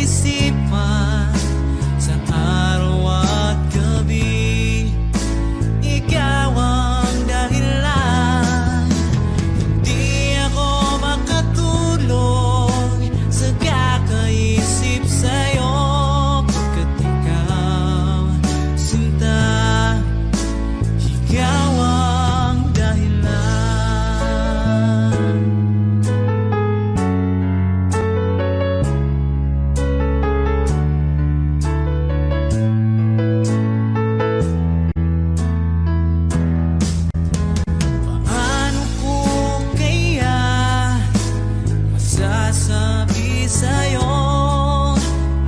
kaisipan sa araw at gabi. Ikaw ang dahilan, hindi ako makatulog sa kakaisip sa'yo. Pagkat ikaw, sinta, ikaw ang dahilan. Paano ko kaya masasabi sa'yo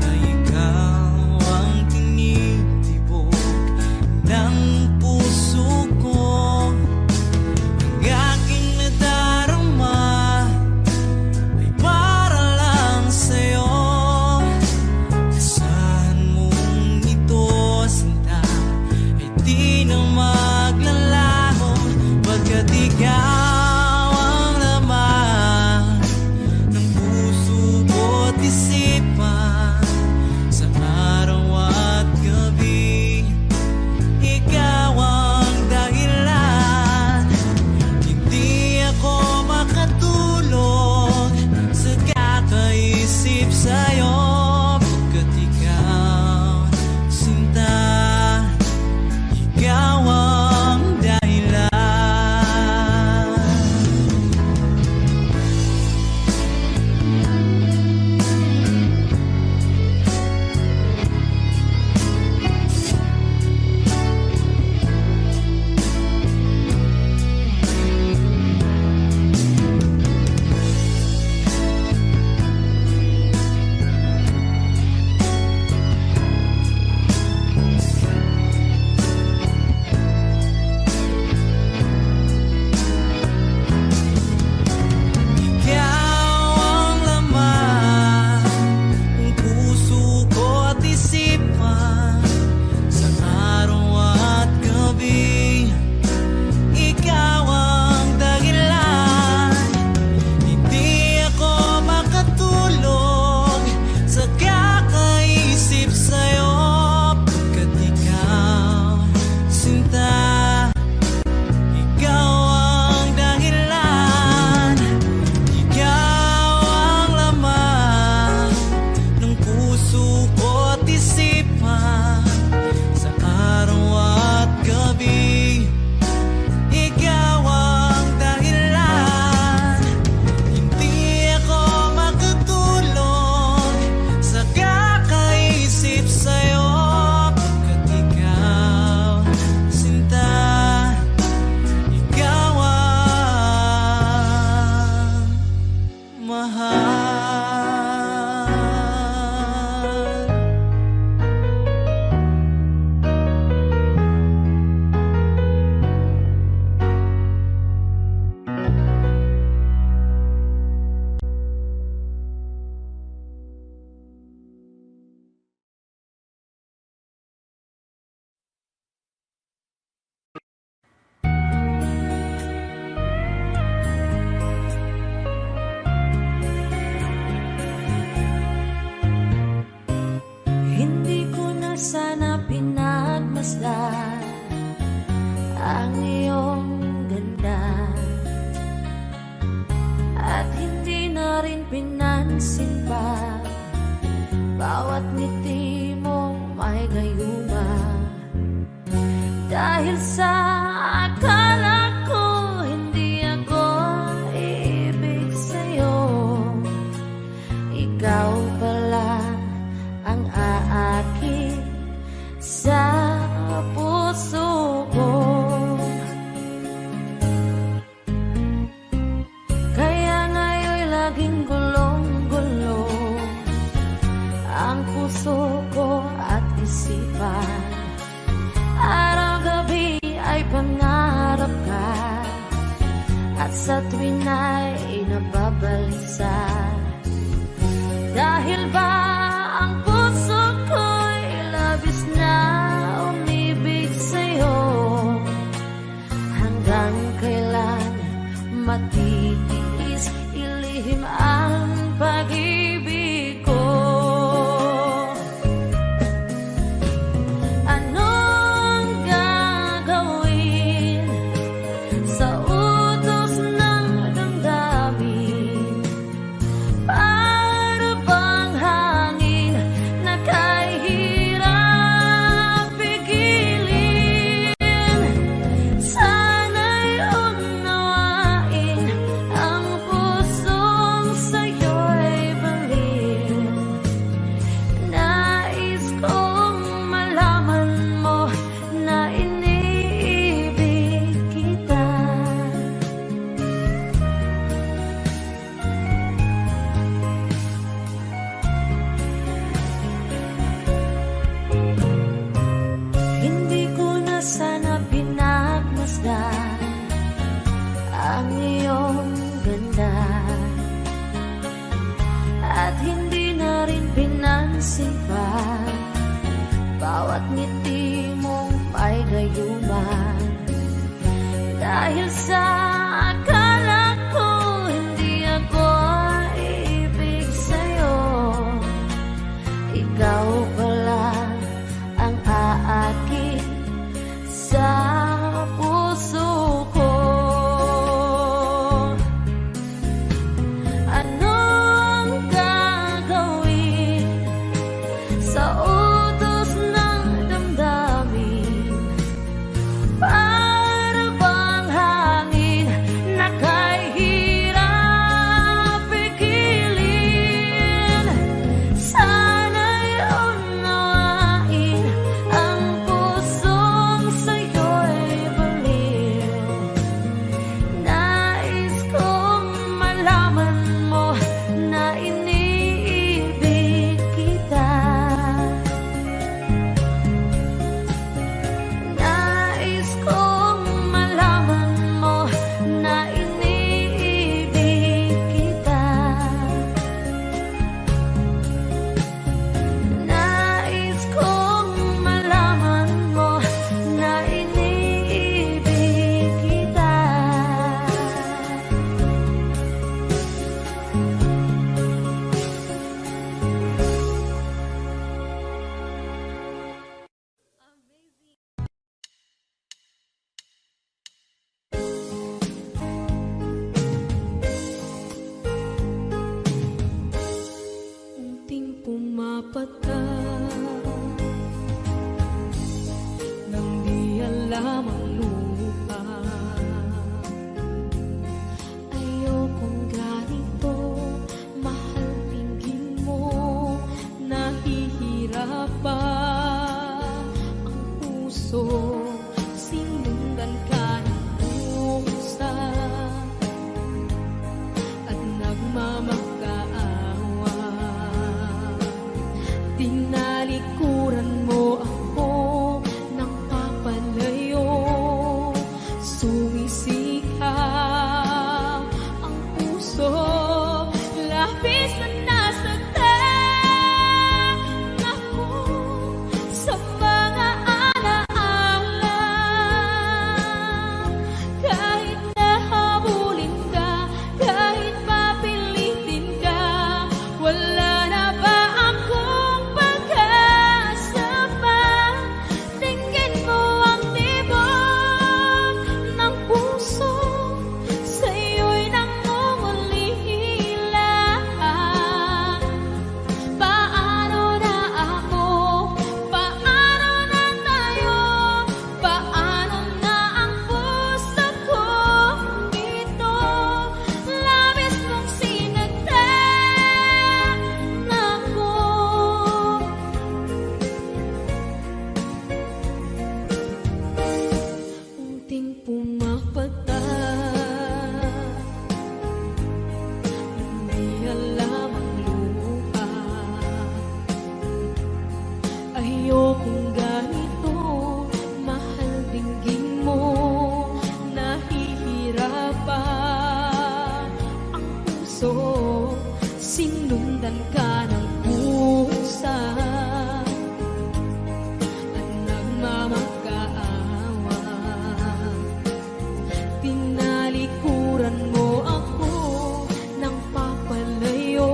na ikaw ang tinitibok ng puso ko? Ang aking nadarama ay para lang sa'yo. Asahan mong ito, sinta, ay di na maglalaho. Pagkat ikaw ang laman ng puso ko't isipan sa araw at gabi. Ikaw ang dahilan, hindi ako makatulog sa kakaisip sa'yo. Pagkat ikaw, sinta, ikaw ang dahilan. Ikaw ang laman ng puso ko't isipan sa araw at gabi. Ikaw ang dahilan, hindi ako makatulog sa kakaisip sa'yo. Pagkat ikaw, sinta, ikaw ang dahilan. Ikaw ang laman ng puso ko't isipan sa araw at gabi. Ikaw ang dahilan, hindi ako makatulog sa kakaisip sa'yo. Pagkat ikaw, sinta, ikaw ang mahal. Hindi ko na sana pinagmasdan ang iyong ganda, at hindi na rin pinansin pa bawat ngiti mong may gayuma. Dahil sa akala ko hindi ako iibig sa'yo, ikaw pala ang aakit sa puso ko. Kaya ngayon'y laging gulong-gulo ang puso ko at isipan. Araw-gabi ay pangarap ka, at sa tuwin ay nababalisa. Dahil ba ang puso ko'y labis na umibig sa'yo? Hanggang kailan matitiis ilihim ang pag-ibig ko? bawat ngiti mong may gayuman. Dahil sa akala ko hindi ako ibig sa'yo, ikaw pala ang aakin sa puso ko. Anong gagawin sa utos ng damdamin? Para bang hangin na kahirap pigilin? Sana'y unawain ang pusong sa'yo'y baliw. Nais kong malaman mo na iniibig kita. Nais kong malaman mo na iniibig kita. Nais kong malaman mo na iniibig kita. Unting pumapata nang di alam ang lupa. Ayokong ganito, mahal tingin mo, nahihirapan ang puso. Sinundan ka ng pusa at nagmamakaawa. Tinalikuran mo ako ng papalayo, sumisigaw ang puso. Labis na nasaktan ako sa mga alaala. Kahit nahabulin ka, kahit papilitin ka, wala na ba akong pag-asa pa? Tingin mo ang tibok ng puso, sa'yo'y nangungulila. Paano na ako? Paano na tayo? Paano na ang puso ko dito? Labis mong sinaktan ako. Unting pumapata, hindi alam ang luha. Ayokong ganito, mahal dinggin mo, nahihirapan ang puso. Sinundan ka ng pusa at nagmamakaawa. Tinalikuran mo ako ng papalayo,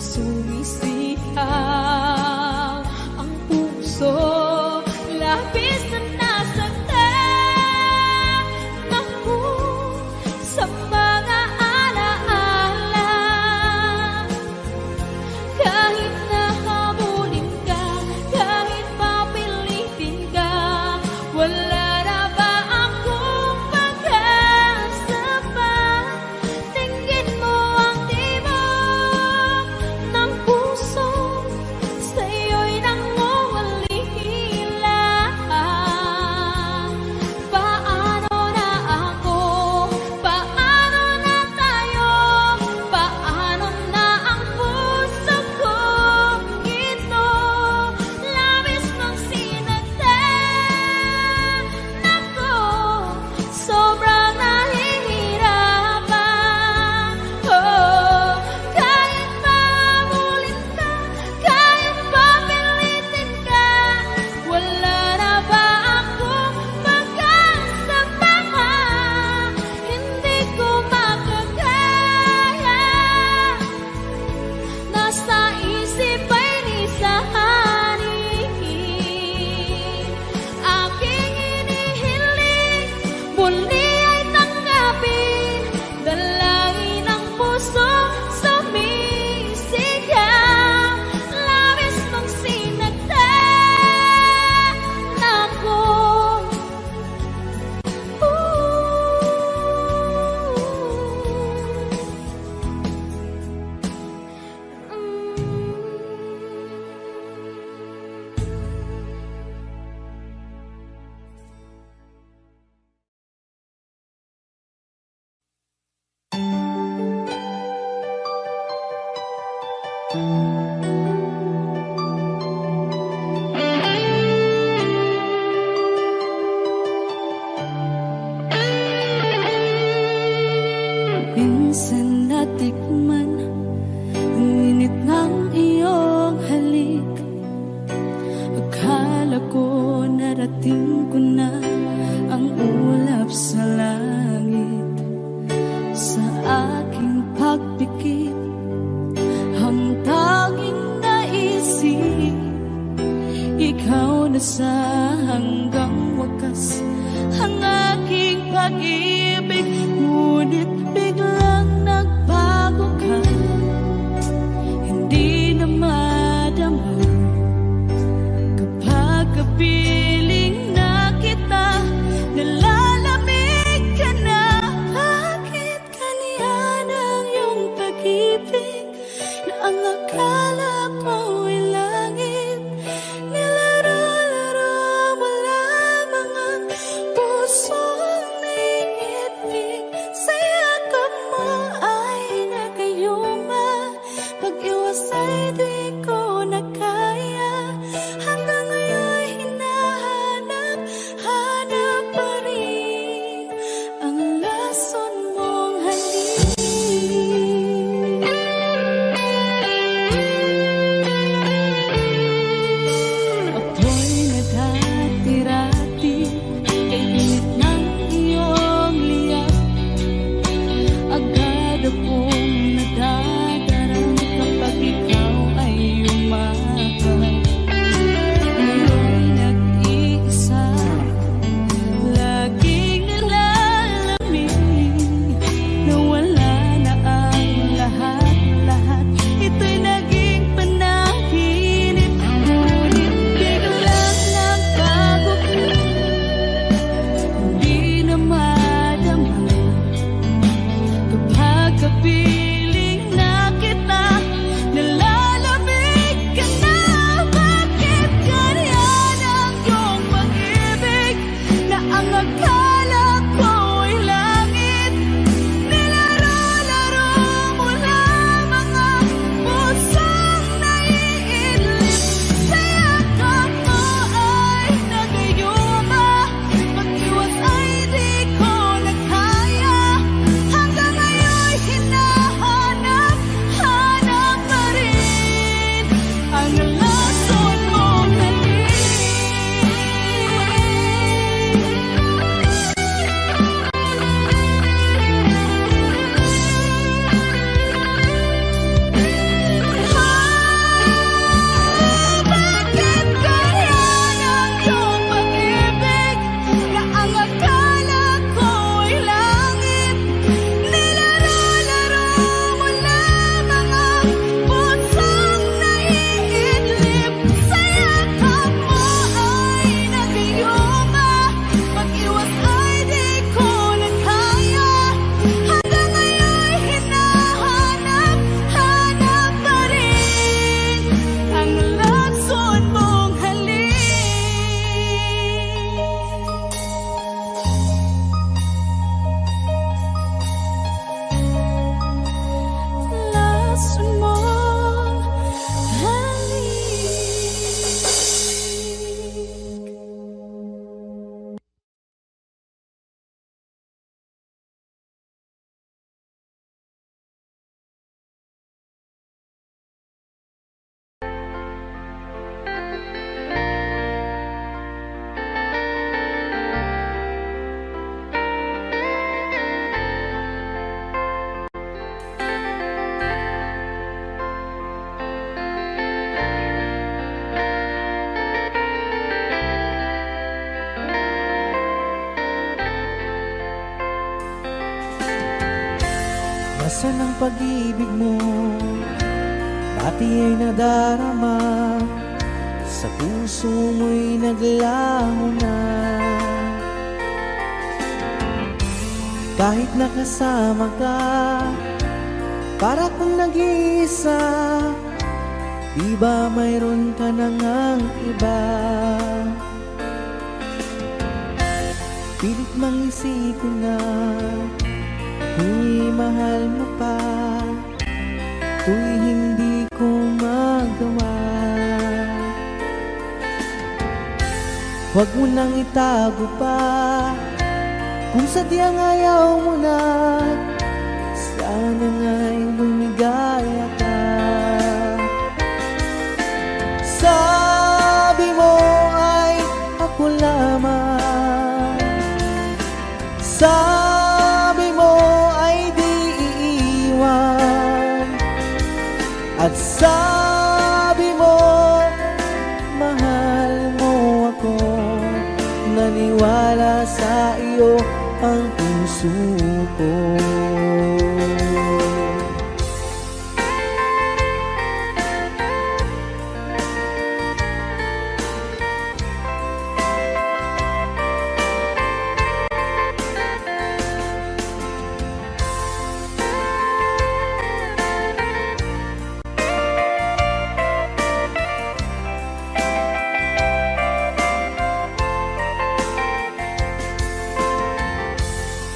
sumisigaw ang puso. Labis na nasaktan ako sa mga alaala. Kahit nahabulin ka, kahit papilitin ka, wala na ba akong pag-asa pa? Tingin mo ang tibok ng puso, Narating ko na ang ulap sa langit. Sa aking pagpikit, ang tanging naisip, ikaw na sa hanggang wakas ang aking pag-ibig. Ngunit biglang nagbago ka, hindi na madama kapag kapiling na kita. Nalalamig ka na. Bakit ganyan ang iyong pag-ibig na ang akala ko'y langit? Nilaro-laro mo lamang ang pusong naiibig. Sa yakap mo ay nagayuma, pag-iwas ay di ko na kaya. Hanggang ngayon hinahanap-hanap pa rin ang lason mong halik. Ako'y naghatirati kay init ng iyong liyak. Agad akong nadadarang kapag ikaw ay umakap. Ngayon nag-iisa, laging nalalamig, na wala na ang lahat-lahat. Ito'y naging panaginip. Ngunit biglang nagbago ka, hindi na madama kapag kapiling na kita. Nalalamig ka na. Bakit ganyan ang iyong pag-ibig na ang akala ko'y langit? Nilaro-laro mo lamang ang pusong naiinlip. Sa yakap mo ay nagayuma, pag-iwas ay di ko na kaya. Hanggang ngayon hinahanap-hanap pa rin ang lason mong halik. Bakit ganyan ang iyong pag-ibig na ang akala ko'y langit? Nilaro-laro mo lamang ang pusong naiidlip. Sa yakap mo ay nagayuma, pag-iwas ay di ko na kaya. Hanggang ngayon hinahanap-hanap pa rin ang lason mong halik. Lason mong halik. Nasaan ang pag-ibig mo? Dati ay nadarama, sa puso mo'y naglaho na. Kahit nakasama ka, para kung nag-iisa, di ba mayroon ka na ngang iba? Pilit mang isipin na di mahal mo pa, to'y hindi ko magawa. Huwag mo nang itago pa, kung sadyang ayaw mo na, sana nga'y lumigaya ka. Sabi mo ay ako lamang naniwala sa iyo ang puso ko.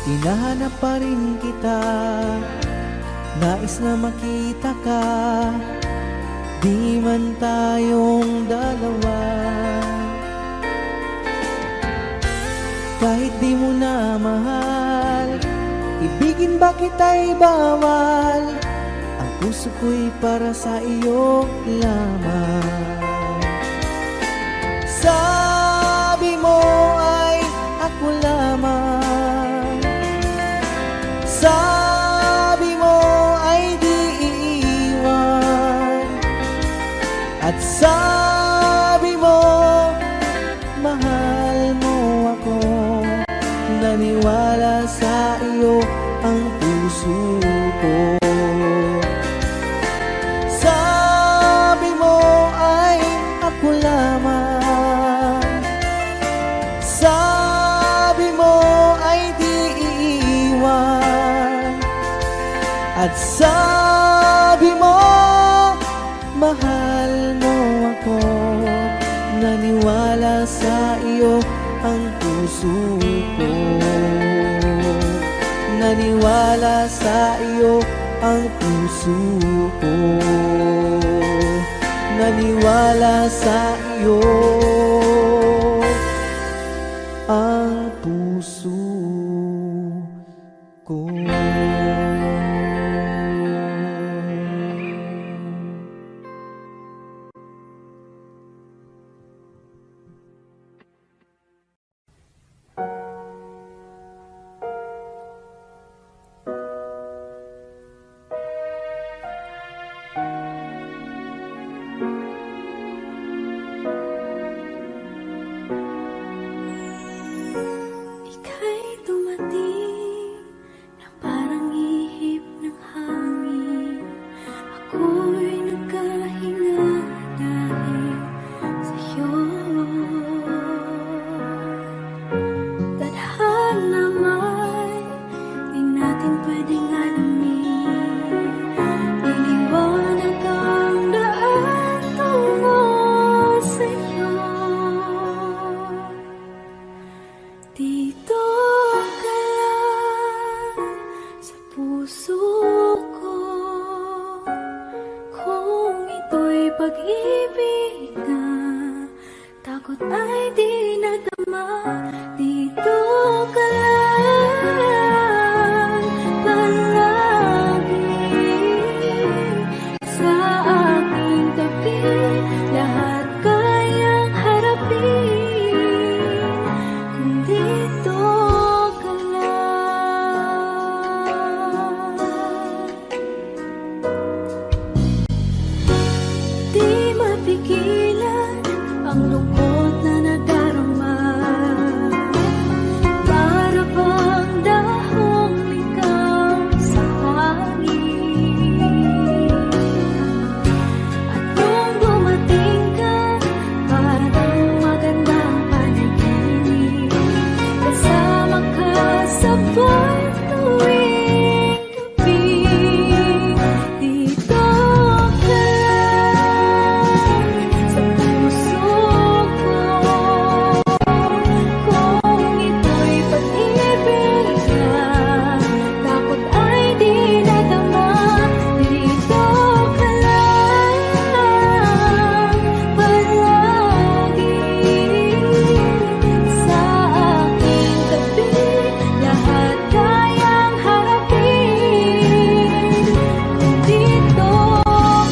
Hinahanap pa rin kita, nais na makita ka, di man tayong dalawa. Kahit di mo na mahal, ibigin ba kita'y bawal? Ang puso ko'y para sa iyo lamang. Sabi mo ay ako lamang, sabi mo ay di iiwan, at sabi mo mahal mo ako. Naniwala sa iyo ang puso ko. Sabi mo ay ako lamang, sabi mo ay di iiwan, at sabi mo mahal mo ako. Naniwala sa iyo ang puso ko. Naniwala sa iyo ang puso ko. Naniwala sa iyo ang puso ko. Ika'y dumating na parang ihip ng hangin. Ako'y nagkahinga dahil sa'yo. Tadhana may di natin pwedeng alamin. Iniwanag ang daan tungo sa'yo. Dito ka lang sa puso ko, kung ito'y pag-ibig na takot ay di nadama. Dito ka lang palagi sa aking tabi, lahat kayang harapin kung dito ka lang. Di mapigilan ang lungkot na nadarama, para bang dahong likaw sa hangin. At nung dumating ka, parang magandang panaginip, kasama ka sa buwan tuwing gabi. Dito ka lang sa puso ko, kung ito'y pag-ibig na takot ay di nadama. Dito ka lang palagi sa aking tabi, lahat kayang harapin kung dito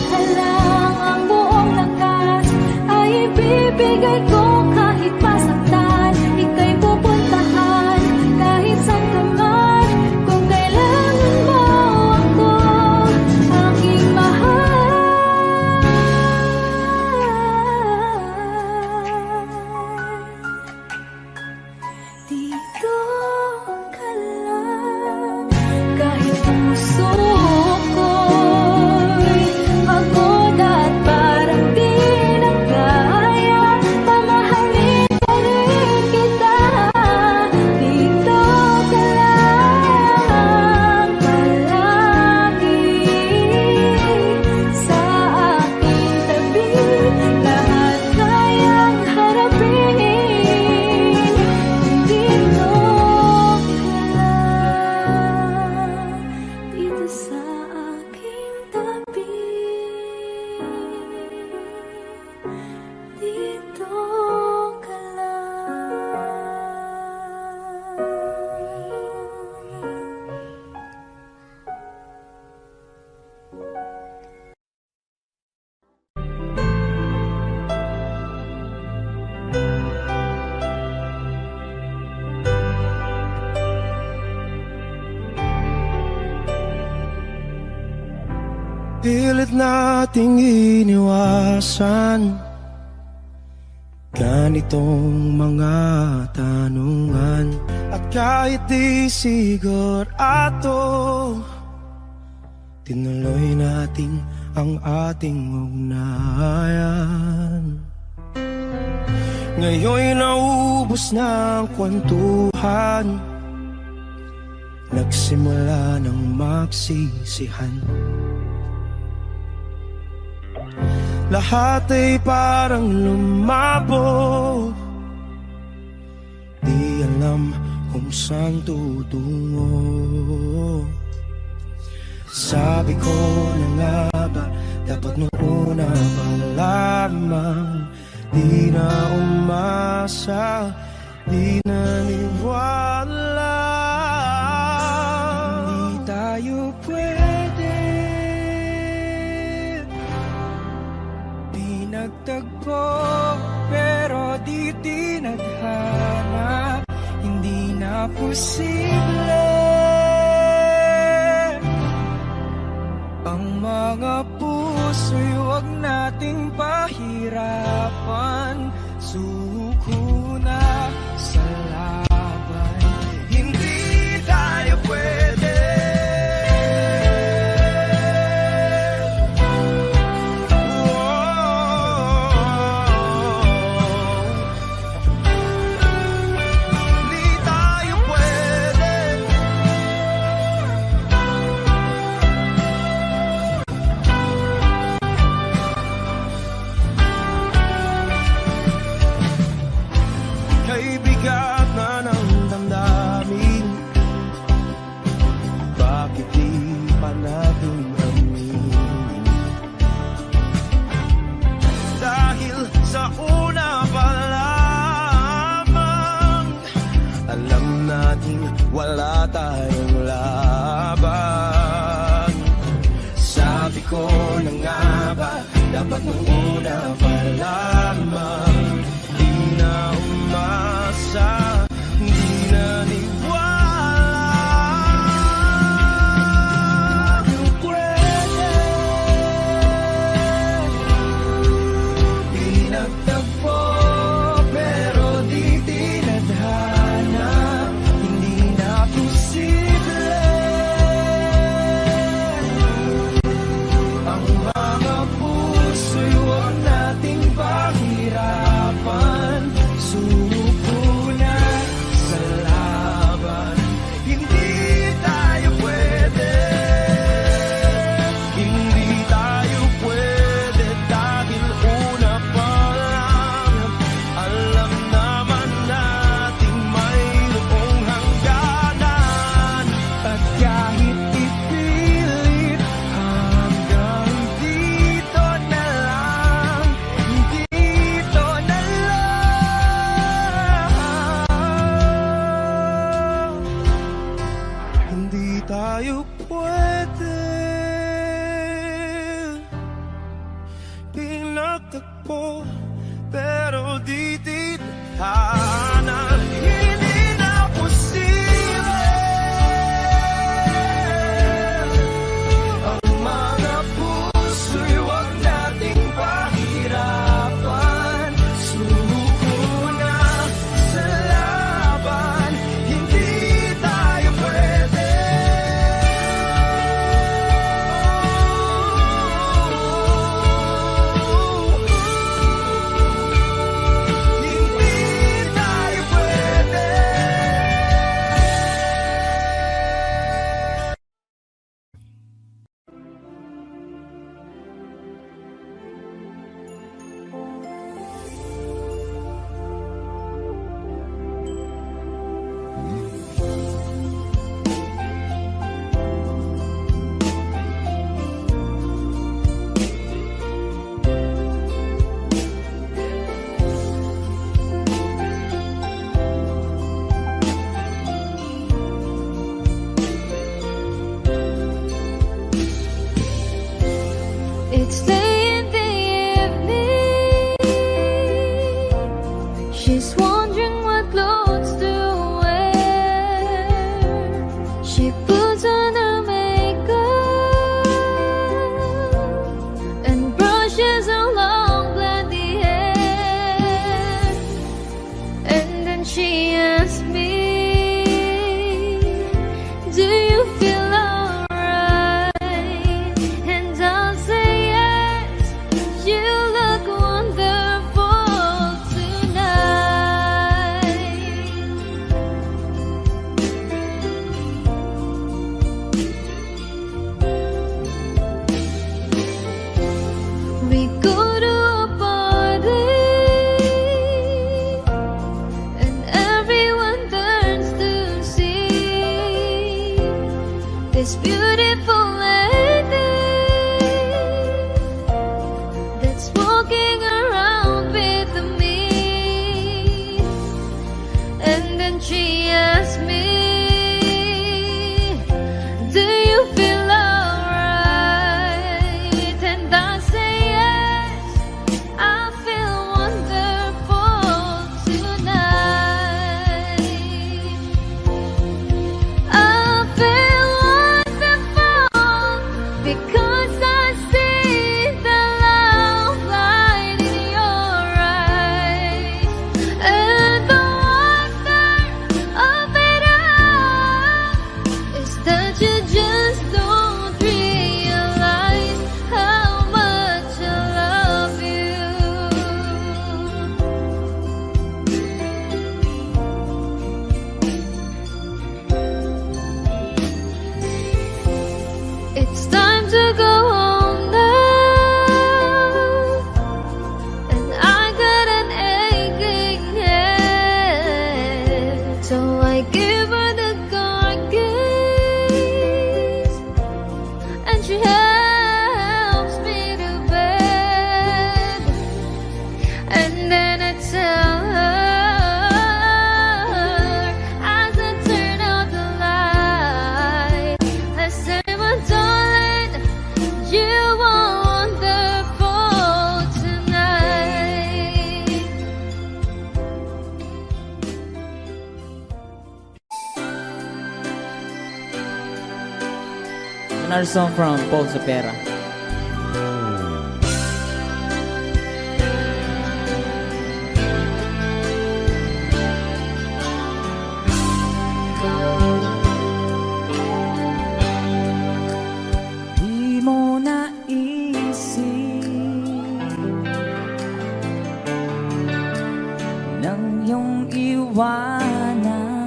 ka lang. Ang buong lakas ay ibibigay ko kahit masaktan. Ika'y pupuntahan kahit saan ka man, kung kailangan mo ako, aking mahal. Dito dito ka lang. Pilit nating iniwasan ganitong mga tanungan. At kahit di sigurado, tinuloy natin ang ating ugnayan. Ngayon'y naubos na ang kwentuhan, nagsimula ng magsisihan. Lahat ay parang lumabo, di alam kung saan tutungo. Sabi ko na nga ba, dapat nung una pa lamang, di na umasa, di naniwala. Hindi tayo pwede nagtagpo, pero di tinadhana. Hindi na posible ang mga puso'y huwag nating pahirapan. Suko na sa laban, hindi tayo pwede. Bigat na ng damdamin, bakit di pa natin aminin? Dahil sa una pa lamang, alam natin wala tayong laban. Sabi ko na nga ba, dapat nung una pa lamang, di na umasa, di naniwala. Yung pwede pinagtagpo, pero di tinadhana. Hindi na posible ang mga puso'y huwag nating pahirapan. Suko na sa laban, hindi tayo pwede. Hindi tayo pwede dahil una pa lang, alam naman natin mayroong hangganan. At kahit ipilit, hanggang dito na lang, dito na lang. Hindi tayo pwede pinagtagpo, pero di tinadhana. Hindi na posible ang mga puso'y huwag nating pahirapan. Suko na sa laban, hindi tayo pwede. Hindi another song from Paul Sopera. Di mo naisip nang iyong iwanan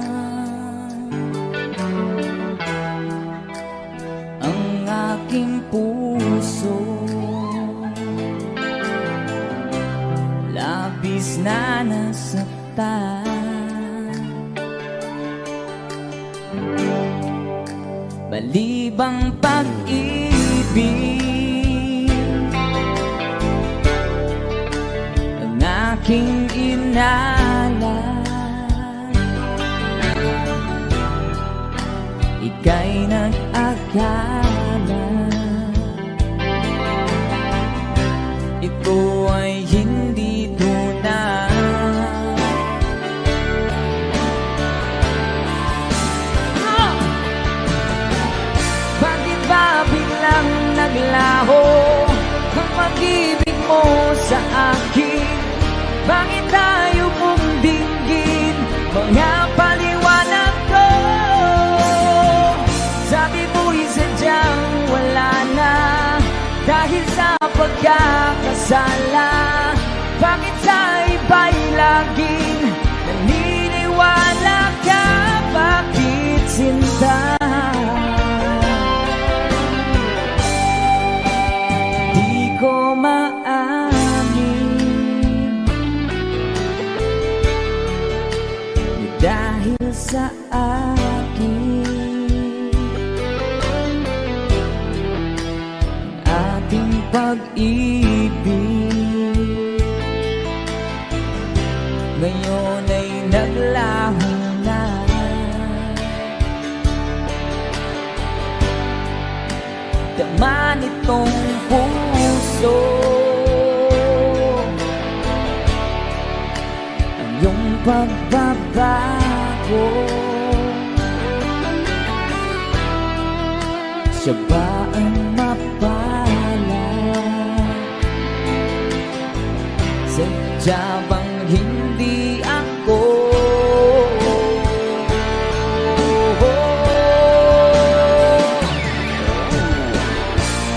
ang aking puso, labis na nasaktan. Balibang pag-ibig ang aking inala, ika'y nag-akala ito ay hindi tunay. Bakit ba biglang naglaho ang pag-ibig mo sa akin? Bakit tayo mong dinggin mga paliwanag ko? Sabi mo'y sadyang wala na dahil sa pagkakasala. Bakit sa iba'y laging naniniwala ka? Bakit sinta? Di ko maamin dahil sa akin ating pag-ibig ngayon ay naglaho na. Tama nitong puso ang iyong pagbabago. Siya ba ang mapala? Sadya bang hindi ako?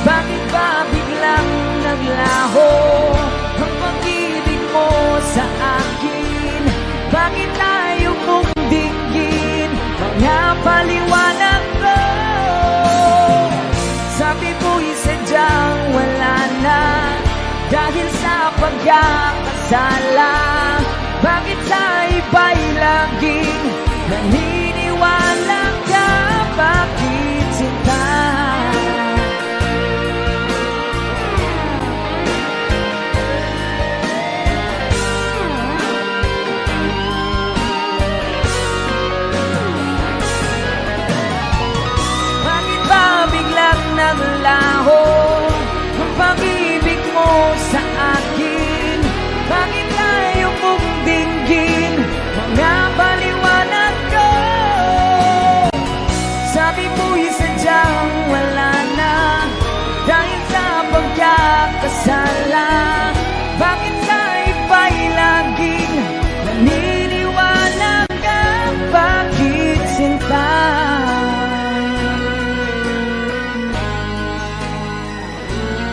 Bakit ba biglang naglaho ang pag-ibig mo sa akin? Bakit tayo mong dinggin mga paliwanag ko? Sabi mo'y sadyang wala na dahil sa pagkakasala. Bakit sa iba'y laging naniniwala ka? Bakit sinta? Bakit ba biglang naglaho ang pag-ibig mo sa akin? Bakit tayo mong dinggin mga paliwanag ko? Sabi mo'y sadyang wala na dahil sa pagkakasala. Bakit sa iba'y laging naniniwala ka? Bakit sinta?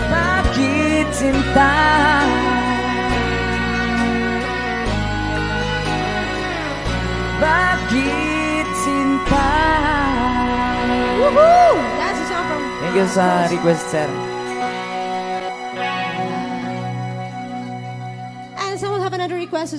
Bakit sinta? Bakit sinta? Woohoo! That's a song from Thank you sa request, sir. And someone have another request.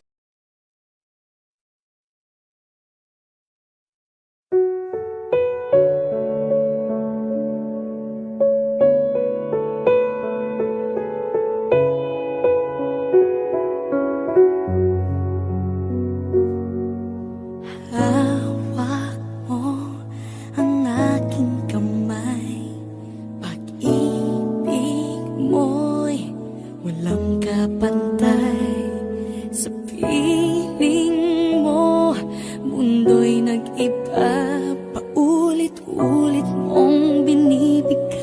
Hawak mo ang aking kamay, pag-ibig mo'y walang kapantay. Sa piling mo, mundo'y nag-iba, paulit-ulit mong binibigay.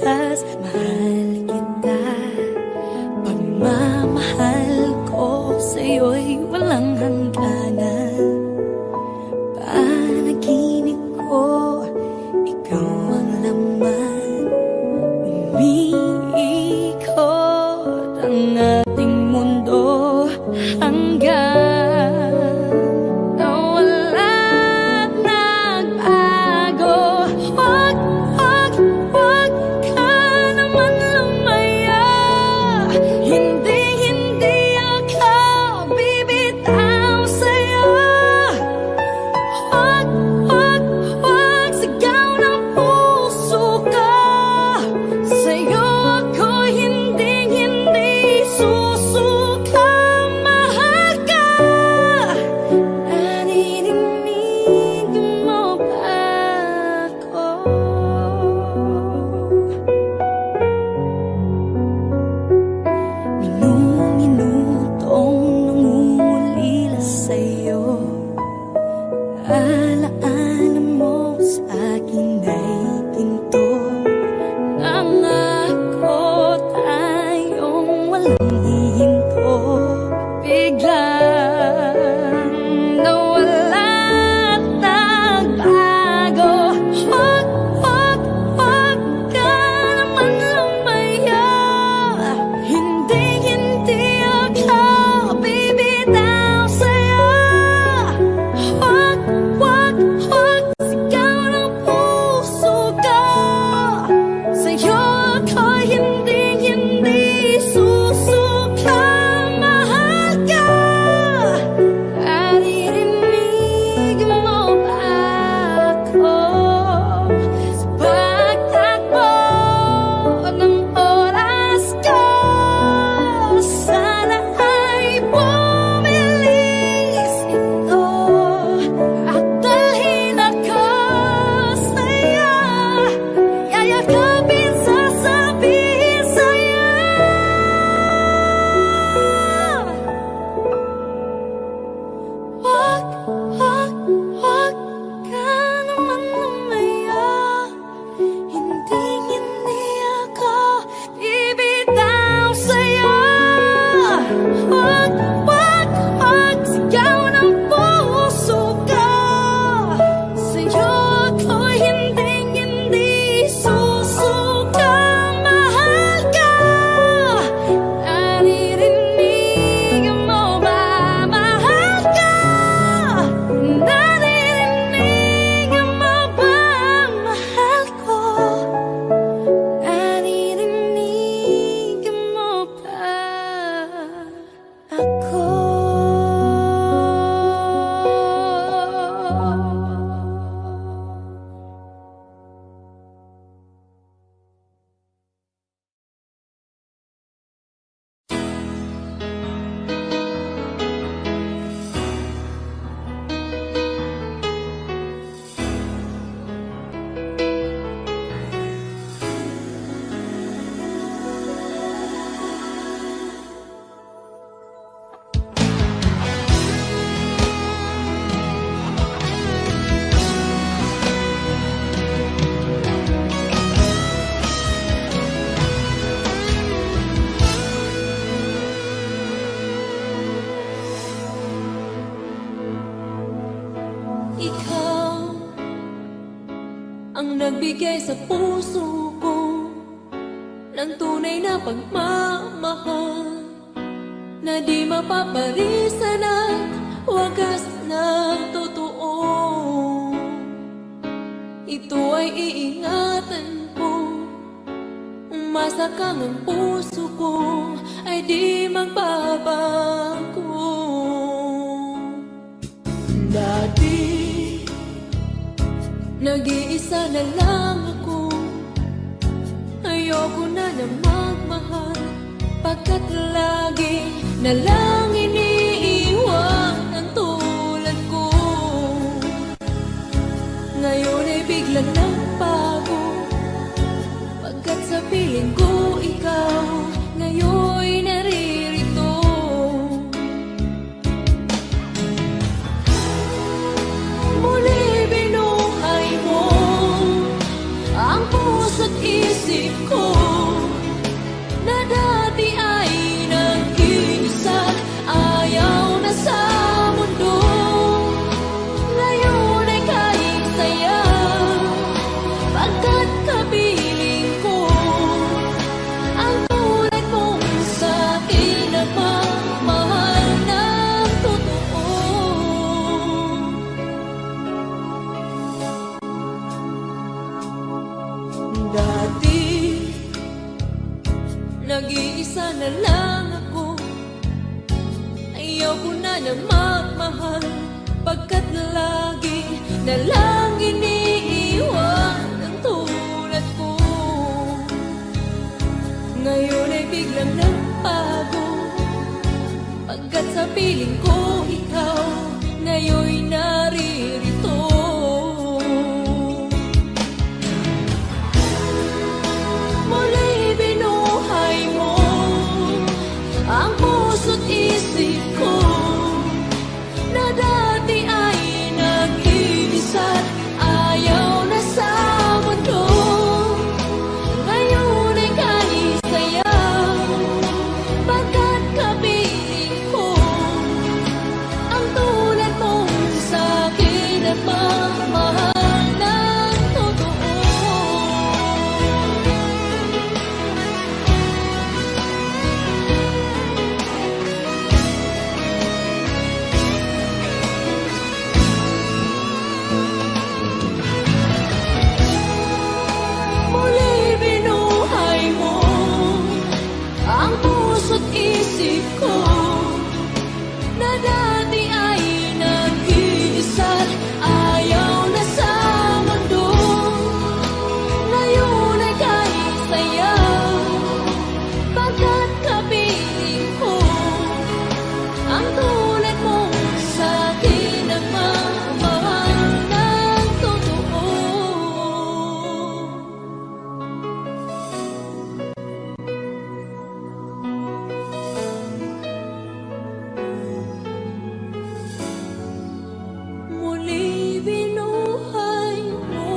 hanggang nawala't nagbago. Wag, wag, wag ka naman lumaya. Hindi, hindi ako bibitaw sa'yo. Wag, wag, wag, sigaw ng puso ka. Sa'yo ako hindi, hindi susuka. Mahal ka. Naririnig mo ba ako? Minutong nangungulila sa'yo. Alaala mo sa akin ay ginto. Nangako tayong walang hihinto. Biglang nawala't nagbago. Wag, wag, wag ka naman lumaya. Hindi, hindi ako bibitaw sa'yo. Wag, wag, wag, sigaw ng puso ka. Sa'yo ako hindi, hindi susuka. Mahal ka. Naririnig mo ba ako? Sa pagtakbo ng oras ko, sana ay bumilis ito at dalhin ako sa'yo. Yayakapin, sasabihin sa'yo. Wag, wag, wag ka naman lumaya. Hindi, hindi ako bibitaw sa'yo. Wag, wag, wag, sigaw ng puso ka. Sa'yo ako hindi, hindi susuka. Mahal ka. Naririnig mo ba? Mahal ka. Naririnig mo ba? Mahal ko. Naririnig mo ba ako? Ikaw ang nagbigay sa puso ko ng tunay na pagmamahal na di mapapalisan at wagas na totoo. Ito ay iingatan ko, umasa kang ang puso ko ay di magbabago. Dati nag-iisa na lang ako. Ayoko na na magmahal, pagkat lagi na lang iniiwan ang tulad ko. Ngayon ay biglang nagbago, pagkat sa piling ko ikaw ngayon naririto. Muli binuhay mo ang puso't isip ko na dati ay nag-iisa. na magmahal, pagkat lagi na lang iniiwan ang tulad ko. Ngayon ay biglang nagbago, pagkat sa piling ko ikaw ngayon'y naririto. Muli binuhay mo ang puso't isip ko, na dati ay nag-iisa't ayaw na sa mundo. Ngayon ay kahit sayaw, pagkat kapiling ko ang tulad mo sa'kin at mamahal ng totoo. Muli binuhay mo ang puso't isip ko, na dati ay nag-iisa't ayaw na sa mundo. Ngayon ay kahit sayaw, pagkat kapiling ko ang tulad mo sa'kin ang mamahal ng totoo. Muli binuhay mo.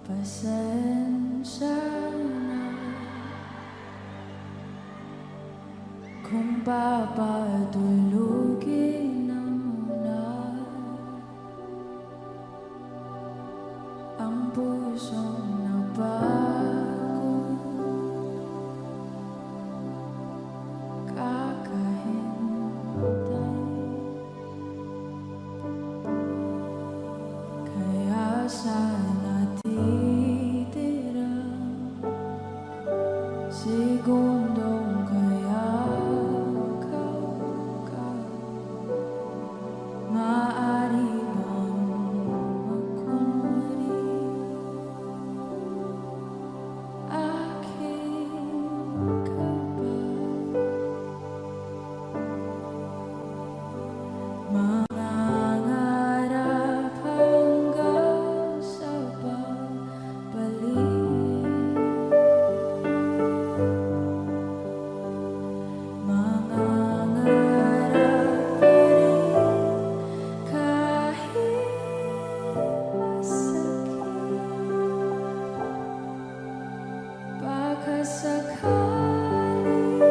Pasensya na kung papatulugin na muna ang pusong napagod, kakahintay. Kaya sana titira segundong kayakap ka. Maaari bang makunwari aking ka ba? Mangangarap hanggang sa pagbalik, mangangarap pa rin kahit masakit. Baka sakali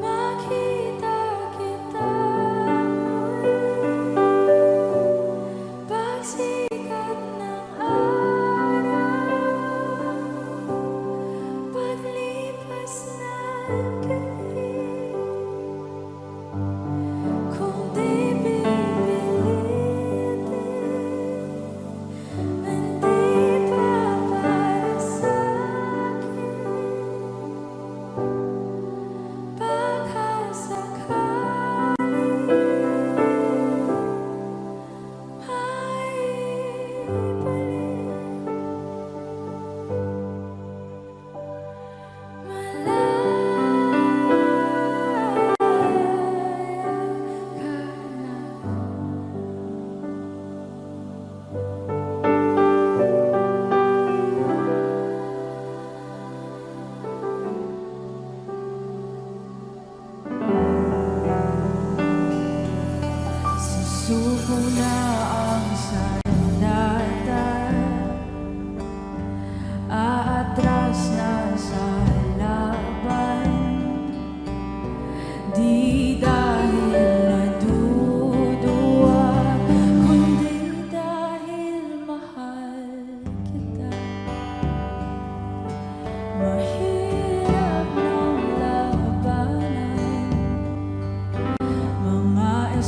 makita kita muli, pagsikat ng araw, paglipas ng gabi. Kung di pipilitin, hindi pa para sa'kin. Baka sakali susuko na ang sandalan, aatras na sa laban. Di dahil naduduwa, kundi dahil mahal kita. Mahirap ng labanan, mga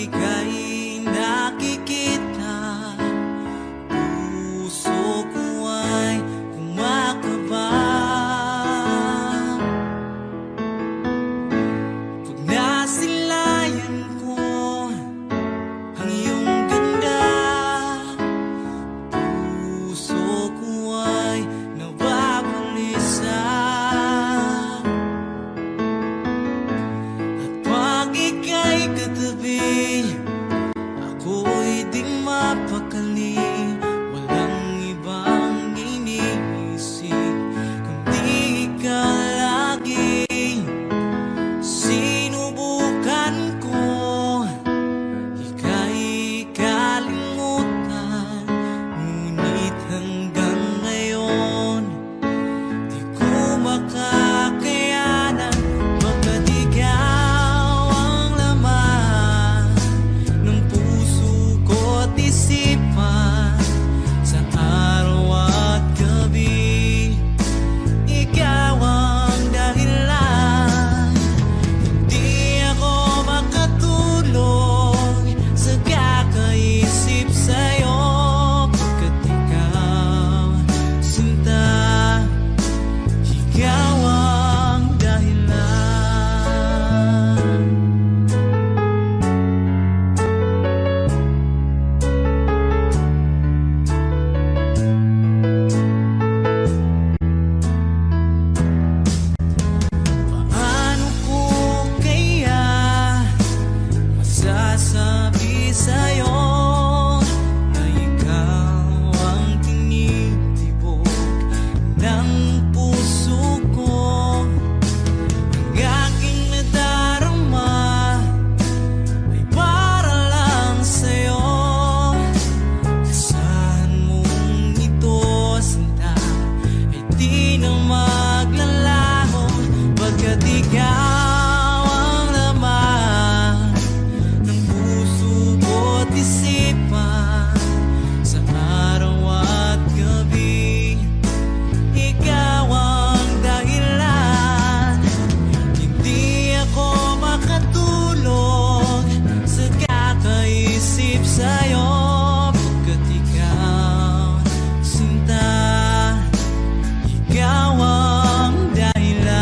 ika'y nakikita, puso ko ay kumakaba. Pag nasilayan ko ang iyong ganda, puso ko ay nababalisa. At pag ika'y katabi, ako'y di mapakali. Walang ibang iniisip kundi ikaw lagi. Sinubukan ko ika'y kalimutan, ngunit hanggang ngayon di ko makakayanan. Baga't ikaw ang laman ng puso ko't isipan, sa araw at gabi ikaw ang dahilan. Di ako makatulog sa kakaisip sa'yo, pagkat ikaw, sinta, ikaw ang dahilan. Paano ko kaya masasabi sa'yo na ikaw ang tinitibok ng puso ko? Ang aking nadarama ay para lang sa'yo. Asahan mong ito, sinta, ay di na maglalaho, pagkat ikaw ang laman ng puso ko't isipan, sa araw at gabi ikaw ang dahilan. Hindi ako makatulog sa kakaisip sa'yo, pagkat ikaw, sinta, ikaw ang dahilan.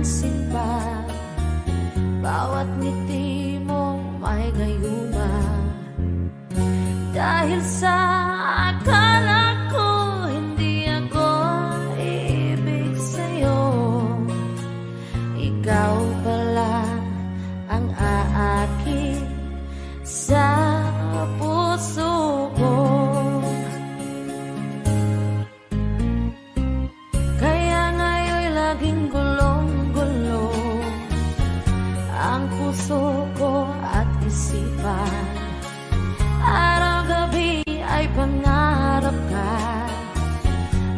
sinta. Bawat ngiti mo may gayuma. Dahil sa akala ko hindi ako iibig sa'yo, ikaw pala ang aakin sa puso ko. Kaya ngayon'y laging gulong-gulo ang puso ko at isipan. Araw-gabi ay pangarap ka,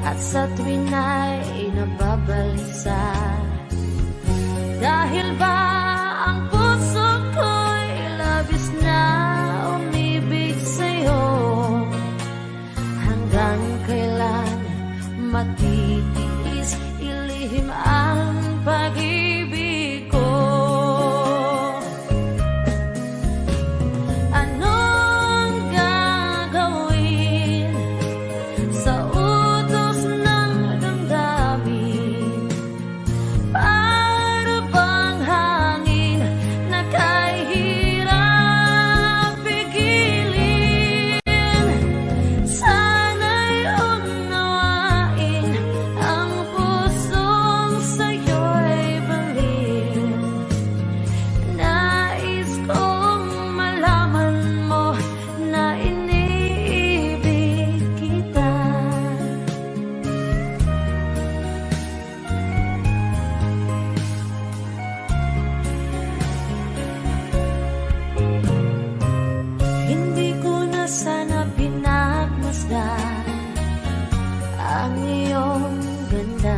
at sa tuwin ay nababalisa. Dahil ba ang puso ko'y labis na umibig sa'yo? Hanggang kailan matitiis ilihim ang pag-ibig ko? Anong gagawin sa utos ng damdamin? Para bang hangin na kahirap pigilin? Sana'y unawain ang pusong sa'yo'y balin. Nais kong malaman mo na iniibig kita. Hindi ko na sana pinagmasdan ang iyong ganda.